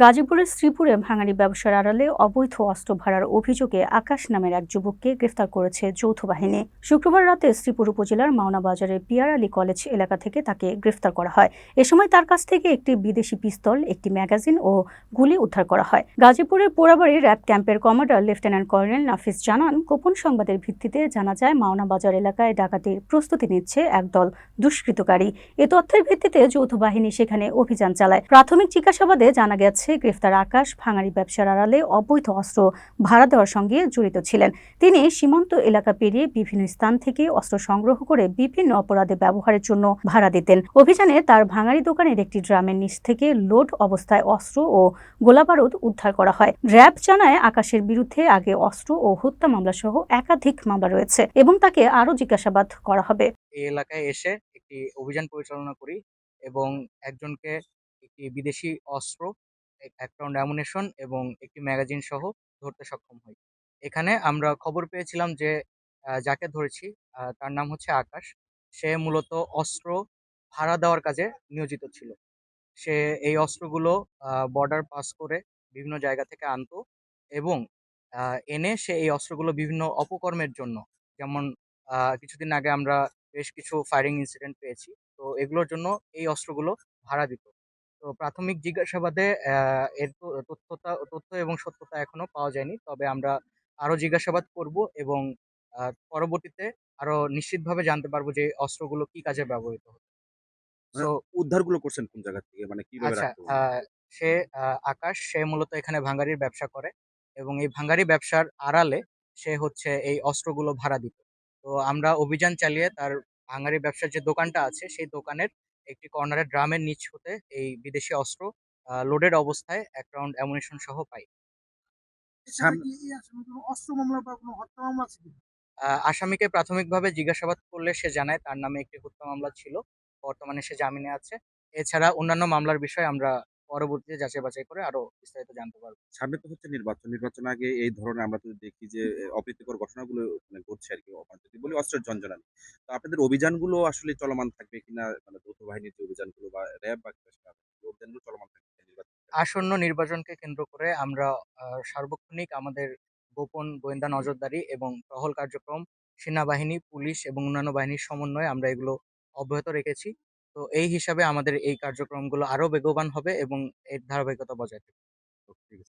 গাজীপুরের শ্রীপুরে ভাঙাড়ি ব্যবসার আড়ালে অবৈধ অস্ত্র ভাড়ার অভিযোগে আকাশ নামের এক যুবককে গ্রেফতার করেছে যৌথ বাহিনী। শুক্রবার রাতে শ্রীপুর উপজেলার মাওনা বাজারের পিয়ার আলী কলেজ এলাকা থেকে তাকে গ্রেফতার করা হয়। এ সময় তার কাছ থেকে একটি বিদেশি পিস্তল, একটি ম্যাগাজিন ও গুলি উদ্ধার করা হয়। গাজীপুরের পোড়াবাড়ি র্যাব ক্যাম্পের কমান্ডার লেফটেন্যান্ট কর্নেল নাফিস জানান, গোপন সংবাদের ভিত্তিতে জানা যায় মাওনা বাজার এলাকায় ডাকাতির প্রস্তুতি নিচ্ছে একদল দুষ্কৃতকারী। এ তথ্যের ভিত্তিতে যৌথ বাহিনী সেখানে অভিযান চালায়। প্রাথমিক জিজ্ঞাসাবাদে জানা গেছে গ্রেফতার আকাশ ভাঙাড়ি ব্যবসার আড়ালে অবৈধ অস্ত্র ভাড়া দেওয়ার সঙ্গে জড়িত ছিলেন। তিনি সীমান্ত এলাকা পেরিয়ে বিভিন্ন স্থান থেকে অস্ত্র সংগ্রহ করে বিভিন্ন অপরাধে ব্যবহারের জন্য ভাড়া দিতেন। অভিযানে তার ভাঙাড়ি দোকানের একটি ড্রামের নিচ থেকে লোড অবস্থায় অস্ত্র ও গোলাবারুদ উদ্ধার করা হয়। র্যাব জানায়, আকাশের বিরুদ্ধে আগে অস্ত্র ও হত্যা মামলা সহ একাধিক মামলা রয়েছে এবং তাকে আরও জিজ্ঞাসাবাদ করা হবে। এই এলাকায় এসে একটি অভিযান পরিচালনা করি এবং একজনকে একটি বিদেশি অস্ত্র, এক রাউন্ড অ্যামুনেশন এবং একটি ম্যাগাজিন সহ ধরতে সক্ষম হই। এখানে আমরা খবর পেয়েছিলাম যে যাকে ধরেছি তার নাম হচ্ছে আকাশ। সে মূলত অস্ত্র ভাড়া দেওয়ার কাজে নিয়োজিত ছিল। সে এই অস্ত্রগুলো বর্ডার পাস করে বিভিন্ন জায়গা থেকে আনতো এবং এনে সে এই অস্ত্রগুলো বিভিন্ন অপকর্মের জন্য, যেমন কিছুদিন আগে আমরা বেশ কিছু ফায়ারিং ইনসিডেন্ট পেয়েছি, তো এগুলোর জন্য এই অস্ত্রগুলো ভাড়া দিত। তো প্রাথমিক জিজ্ঞাসাবাদে এর তথ্য এবং সত্যতা এখনো পাওয়া যায়নি, তবে আমরা আরো জিজ্ঞাসাবাদ করব এবং পরবর্তীতে আরো নিশ্চিতভাবে জানতে পারবো যে অস্ত্রগুলো কি কাজে ব্যবহৃত হতো। মানে সো উদ্ধারগুলো করছেন কোন জায়গা থেকে? মানে কিভাবে আচ্ছা, রাখতে পারবেন? সে আকাশ, সে মূলত এখানে ভাঙ্গারির ব্যবসা করে এবং এই ভাঙ্গারি ব্যবসার আড়ালে সে হচ্ছে এই অস্ত্রগুলো ভাড়া দিত। তো আমরা অভিযান চালিয়ে তার ভাঙ্গারি ব্যবসার যে দোকানটা আছে সেই দোকানের একটি কর্নারের ড্রামের নিচ হতে এই বিদেশি অস্ত্র লোডেড অবস্থায় এক রাউন্ড অ্যামুনিশন সহ পাই। সামনে অস্ত্র মামলা বা কোনো হত্যা মামলা আছে কি? আসামিকে প্রাথমিকভাবে জিজ্ঞাসাবাদ করলে সে জানায় তার নামে একটি হত্যা মামলা ছিল। বর্তমানে সে জামিনে আছে। এছাড়া অন্যান্য মামলার বিষয়ে আমরা পরবর্তীতে যাচাই বাছাই করে আরো বিস্তারিত জানতে পারব। সামনে তো হচ্ছে নির্বাচন। নির্বাচন আগে এই ধরনের আমরা তো দেখি যে অপ্রীতিকর ঘটনাগুলো মানে ঘটছে আরকি। মানে যদি বলি অস্ত্রের জঞ্জনানি। তো আপনাদের অভিযানগুলো আসলে চলমান থাকবে কিনা? মানে যৌথ বাহিনীর যে অভিযানগুলো বা র‍্যাব বা অভিযানগুলো চলমান থাকবে কিনা নির্বাচন? আসন্ন নির্বাচনকে কেন্দ্র করে আমরা সার্বক্ষণিক আমাদের গোপন গোয়েন্দা নজরদারি এবং টহল কার্যক্রম, সেনাবাহিনী, পুলিশ এবং অন্যান্য বাহিনীর সমন্বয়ে আমরা এগুলো অব্যাহত রেখেছি। তো এই হিসাবে আমাদের এই কার্যক্রমগুলো আরো বেগবান হবে এবং এর ধারাবাহিকতা বজায় থাকবে। ঠিক আছে।